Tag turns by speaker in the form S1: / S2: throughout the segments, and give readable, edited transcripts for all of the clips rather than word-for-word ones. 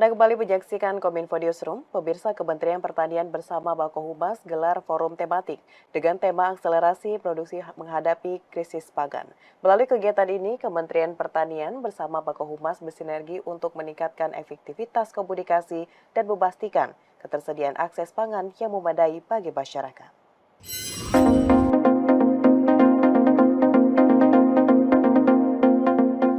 S1: Anda kembali menyaksikan Kominfo Newsroom. Pemirsa, Kementerian Pertanian bersama Bakohumas gelar forum tematik dengan tema akselerasi produksi menghadapi krisis pangan. Melalui kegiatan ini, Kementerian Pertanian bersama Bakohumas bersinergi untuk meningkatkan efektivitas komunikasi dan memastikan ketersediaan akses pangan yang memadai bagi masyarakat.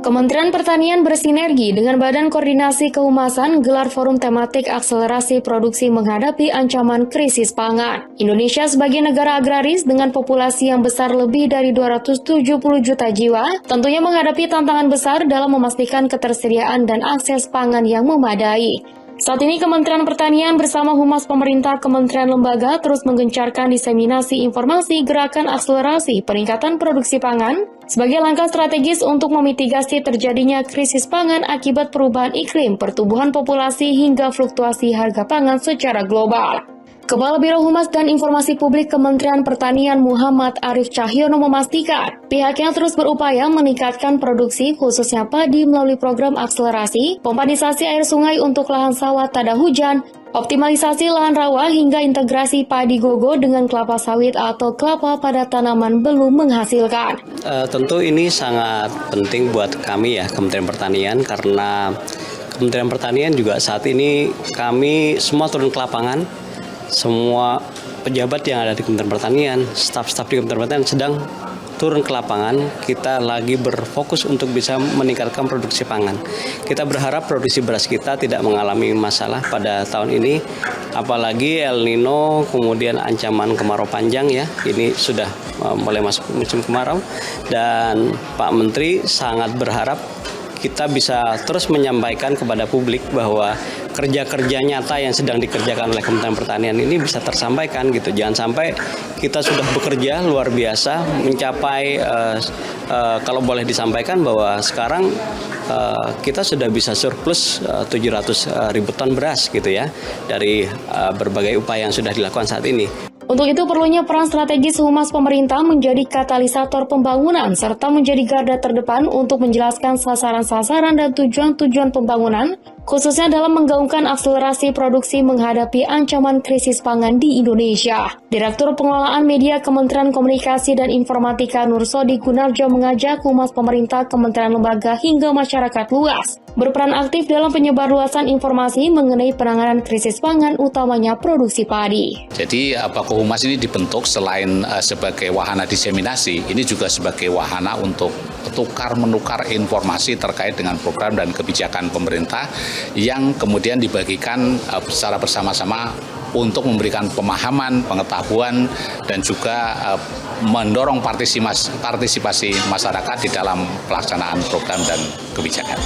S2: Kementerian Pertanian bersinergi dengan Badan Koordinasi Kehumasan gelar forum tematik akselerasi produksi menghadapi ancaman krisis pangan. Indonesia sebagai negara agraris dengan populasi yang besar lebih dari 270 juta jiwa, tentunya menghadapi tantangan besar dalam memastikan ketersediaan dan akses pangan yang memadai. Saat ini Kementerian Pertanian bersama Humas Pemerintah Kementerian Lembaga terus menggencarkan diseminasi informasi gerakan akselerasi peningkatan produksi pangan sebagai langkah strategis untuk memitigasi terjadinya krisis pangan akibat perubahan iklim, pertumbuhan populasi hingga fluktuasi harga pangan secara global. Kepala Biro Humas dan Informasi Publik Kementerian Pertanian Muhammad Arief Cahyono memastikan pihaknya terus berupaya meningkatkan produksi khususnya padi melalui program akselerasi, pompanisasi air sungai untuk lahan sawah tada hujan, optimalisasi lahan rawa hingga integrasi padi gogo dengan kelapa sawit atau kelapa pada tanaman belum menghasilkan.
S3: Tentu ini sangat penting buat kami ya Kementerian Pertanian karena Kementerian Pertanian juga saat ini kami semua turun ke lapangan. Semua pejabat yang ada di Kementerian Pertanian, staf-staf di Kementerian Pertanian sedang turun ke lapangan. Kita lagi berfokus untuk bisa meningkatkan produksi pangan. Kita berharap produksi beras kita tidak mengalami masalah pada tahun ini, apalagi El Nino, kemudian ancaman kemarau panjang ya. Ini sudah mulai masuk musim kemarau dan Pak Menteri sangat berharap kita bisa terus menyampaikan kepada publik bahwa kerja-kerja nyata yang sedang dikerjakan oleh Kementerian Pertanian ini bisa tersampaikan gitu. Jangan sampai kita sudah bekerja luar biasa mencapai kalau boleh disampaikan bahwa sekarang kita sudah bisa surplus 700 ribu ton beras gitu ya dari berbagai upaya yang sudah dilakukan saat ini.
S2: Untuk itu perlunya peran strategis Humas pemerintah menjadi katalisator pembangunan serta menjadi garda terdepan untuk menjelaskan sasaran-sasaran dan tujuan-tujuan pembangunan, khususnya dalam menggaungkan akselerasi produksi menghadapi ancaman krisis pangan di Indonesia. Direktur Pengelolaan Media Kementerian Komunikasi dan Informatika Nursodi Gunarjo mengajak Humas pemerintah, kementerian lembaga hingga masyarakat luas berperan aktif dalam penyebarluasan informasi mengenai penanganan krisis pangan, utamanya produksi padi.
S4: Jadi Bakohumas ini dibentuk selain sebagai wahana diseminasi, ini juga sebagai wahana untuk tukar-menukar informasi terkait dengan program dan kebijakan pemerintah yang kemudian dibagikan secara bersama-sama untuk memberikan pemahaman, pengetahuan, dan juga mendorong partisipasi masyarakat di dalam pelaksanaan program dan kebijakan.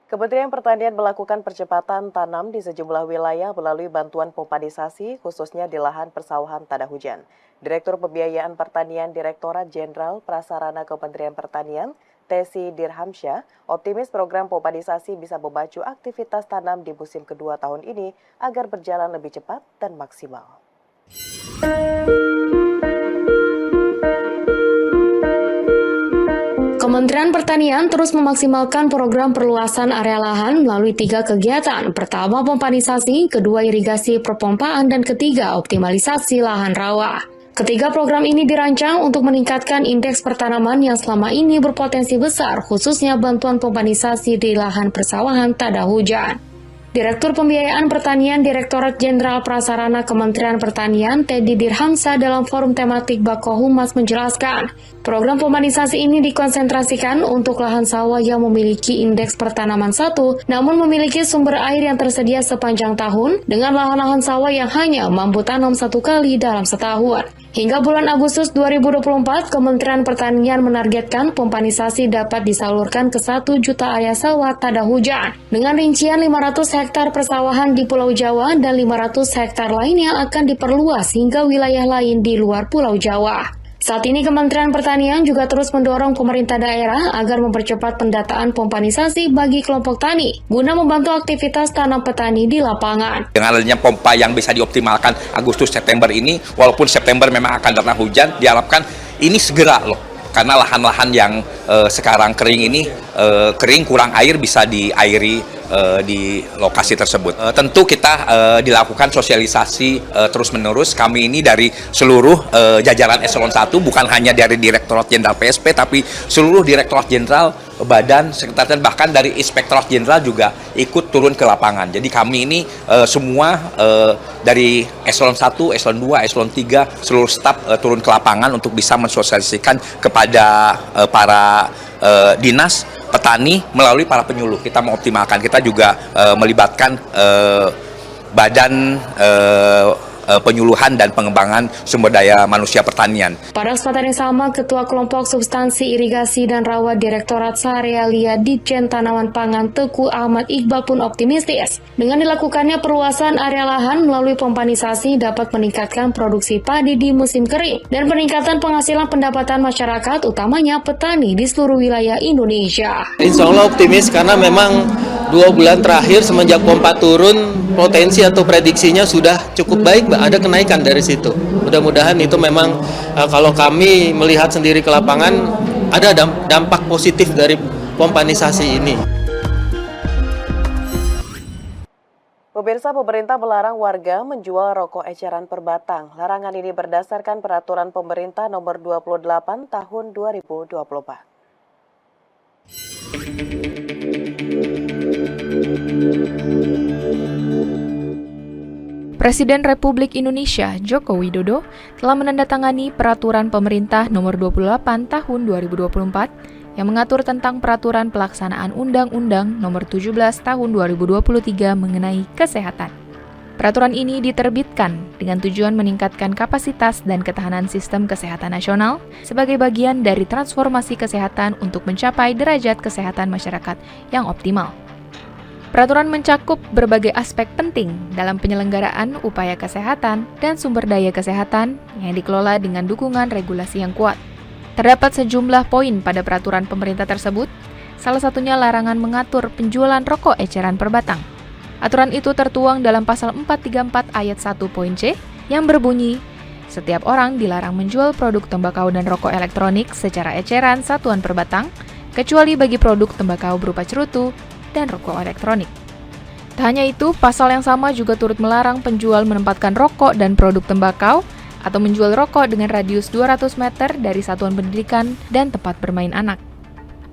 S1: Kementerian Pertanian melakukan percepatan tanam di sejumlah wilayah melalui bantuan pompanisasi, khususnya di lahan persawahan tada hujan. Direktur Pembiayaan Pertanian Direktorat Jenderal Prasarana Kementerian Pertanian, Tesi Dirhamsyah, optimis program pompanisasi bisa memacu aktivitas tanam di musim kedua tahun ini agar berjalan lebih cepat dan maksimal.
S2: Kementerian Pertanian terus memaksimalkan program perluasan area lahan melalui 3 kegiatan. Pertama, pompanisasi, kedua, irigasi perpompaan, dan ketiga, optimalisasi lahan rawa. Ketiga program ini dirancang untuk meningkatkan indeks pertanaman yang selama ini berpotensi besar, khususnya bantuan pompanisasi di lahan persawahan tada hujan. Direktur Pembiayaan Pertanian Direktorat Jenderal Prasarana Kementerian Pertanian, Teddy Dirhamsyah dalam forum tematik Bakohumas menjelaskan, program pompanisasi ini dikonsentrasikan untuk lahan sawah yang memiliki indeks pertanaman 1, namun memiliki sumber air yang tersedia sepanjang tahun dengan lahan-lahan sawah yang hanya mampu tanam 1 kali dalam setahun. Hingga bulan Agustus 2024, Kementerian Pertanian menargetkan pompanisasi dapat disalurkan ke 1 juta area sawah tada hujan, dengan rincian 500 hektar persawahan di Pulau Jawa dan 500 hektar lainnya akan diperluas hingga wilayah lain di luar Pulau Jawa. Saat ini Kementerian Pertanian juga terus mendorong pemerintah daerah agar mempercepat pendataan pompanisasi bagi kelompok tani guna membantu aktivitas tanam petani di lapangan.
S5: Dengan adanya pompa yang bisa dioptimalkan Agustus September ini, walaupun September memang akan datang hujan, diharapkan ini segera loh karena lahan-lahan yang sekarang kering ini kering kurang air bisa diairi di lokasi tersebut. Tentu kita dilakukan sosialisasi terus-menerus. Kami ini dari seluruh jajaran eselon 1, bukan hanya dari Direktorat Jenderal PSP, tapi seluruh Direktorat Jenderal, Badan, Sekretariat, bahkan dari Inspektorat Jenderal juga ikut turun ke lapangan. Jadi kami ini semua dari eselon 1, eselon 2, eselon 3, seluruh staf turun ke lapangan untuk bisa mensosialisasikan kepada para dinas, petani melalui para penyuluh. Kita mengoptimalkan, kita juga melibatkan badan penyuluhan dan pengembangan sumber daya manusia pertanian.
S2: Pada kesempatan yang sama, Ketua Kelompok Substansi Irigasi dan Rawa Direktorat Sarealia Ditjen Tanaman Pangan Teguh Ahmad Iqbal pun optimistis. Dengan dilakukannya perluasan area lahan melalui pompanisasi dapat meningkatkan produksi padi di musim kering dan peningkatan penghasilan pendapatan masyarakat, utamanya petani di seluruh wilayah Indonesia.
S6: Insya Allah optimis karena memang 2 bulan terakhir semenjak pompa turun, potensi atau prediksinya sudah cukup baik, ada kenaikan dari situ. Mudah-mudahan itu memang kalau kami melihat sendiri ke lapangan ada dampak positif dari pompanisasi ini.
S1: Pemirsa, pemerintah melarang warga menjual rokok eceran per batang. Larangan ini berdasarkan peraturan pemerintah nomor 28 tahun 2024.
S7: Presiden Republik Indonesia Joko Widodo telah menandatangani peraturan pemerintah nomor 28 tahun 2024 yang mengatur tentang peraturan pelaksanaan Undang-Undang nomor 17 tahun 2023 mengenai kesehatan. Peraturan ini diterbitkan dengan tujuan meningkatkan kapasitas dan ketahanan sistem kesehatan nasional sebagai bagian dari transformasi kesehatan untuk mencapai derajat kesehatan masyarakat yang optimal. Peraturan mencakup berbagai aspek penting dalam penyelenggaraan upaya kesehatan dan sumber daya kesehatan yang dikelola dengan dukungan regulasi yang kuat. Terdapat sejumlah poin pada peraturan pemerintah tersebut, salah satunya larangan mengatur penjualan rokok eceran per batang. Aturan itu tertuang dalam pasal 434 ayat 1 poin C yang berbunyi, setiap orang dilarang menjual produk tembakau dan rokok elektronik secara eceran satuan per batang, kecuali bagi produk tembakau berupa cerutu dan rokok elektronik. Tak hanya itu, pasal yang sama juga turut melarang penjual menempatkan rokok dan produk tembakau atau menjual rokok dengan radius 200 meter dari satuan pendidikan dan tempat bermain anak.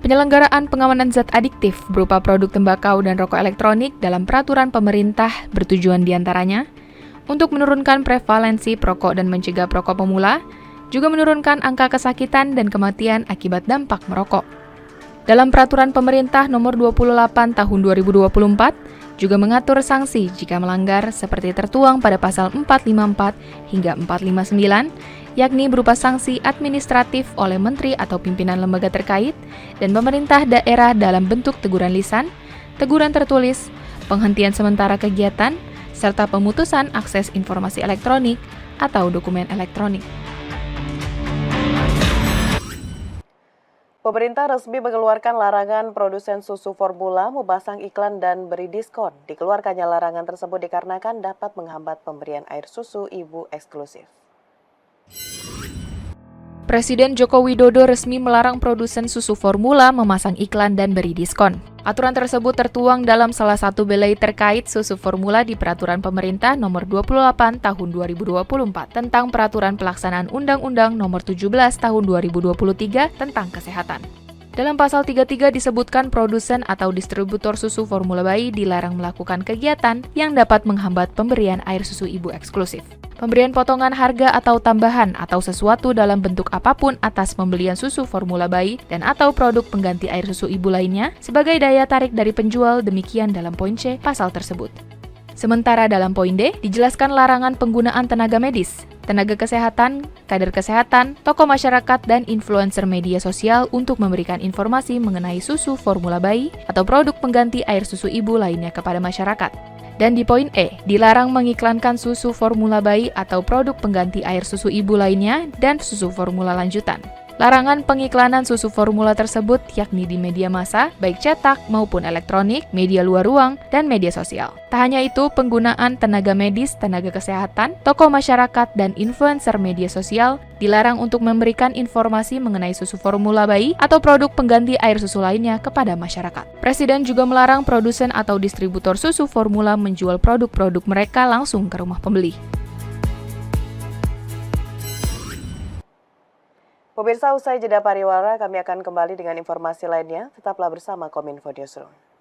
S7: Penyelenggaraan pengamanan zat adiktif berupa produk tembakau dan rokok elektronik dalam peraturan pemerintah bertujuan diantaranya untuk menurunkan prevalensi perokok dan mencegah perokok pemula, juga menurunkan angka kesakitan dan kematian akibat dampak merokok. Dalam peraturan pemerintah nomor 28 tahun 2024 juga mengatur sanksi jika melanggar seperti tertuang pada pasal 454 hingga 459, yakni berupa sanksi administratif oleh menteri atau pimpinan lembaga terkait dan pemerintah daerah dalam bentuk teguran lisan, teguran tertulis, penghentian sementara kegiatan, serta pemutusan akses informasi elektronik atau dokumen elektronik.
S1: Pemerintah resmi mengeluarkan larangan produsen susu formula memasang iklan dan beri diskon. Dikeluarkannya larangan tersebut dikarenakan dapat menghambat pemberian air susu ibu eksklusif.
S7: Presiden Joko Widodo resmi melarang produsen susu formula memasang iklan dan beri diskon. Aturan tersebut tertuang dalam salah satu belai terkait susu formula di Peraturan Pemerintah Nomor 28 Tahun 2024 tentang Peraturan Pelaksanaan Undang-Undang Nomor 17 Tahun 2023 tentang Kesehatan. Dalam pasal 33 disebutkan produsen atau distributor susu formula bayi dilarang melakukan kegiatan yang dapat menghambat pemberian air susu ibu eksklusif. Pemberian potongan harga atau tambahan atau sesuatu dalam bentuk apapun atas pembelian susu formula bayi dan atau produk pengganti air susu ibu lainnya sebagai daya tarik dari penjual, demikian dalam poin C pasal tersebut. Sementara dalam poin D dijelaskan larangan penggunaan tenaga medis, tenaga kesehatan, kader kesehatan, tokoh masyarakat, dan influencer media sosial untuk memberikan informasi mengenai susu formula bayi atau produk pengganti air susu ibu lainnya kepada masyarakat. Dan di poin E, dilarang mengiklankan susu formula bayi atau produk pengganti air susu ibu lainnya dan susu formula lanjutan. Larangan pengiklanan susu formula tersebut yakni di media massa, baik cetak maupun elektronik, media luar ruang, dan media sosial. Tak hanya itu, penggunaan tenaga medis, tenaga kesehatan, tokoh masyarakat, dan influencer media sosial dilarang untuk memberikan informasi mengenai susu formula bayi atau produk pengganti air susu lainnya kepada masyarakat. Presiden juga melarang produsen atau distributor susu formula menjual produk-produk mereka langsung ke rumah pembeli.
S1: Pemirsa, usai jeda pariwara, kami akan kembali dengan informasi lainnya. Tetaplah bersama Kominfo Newsroom.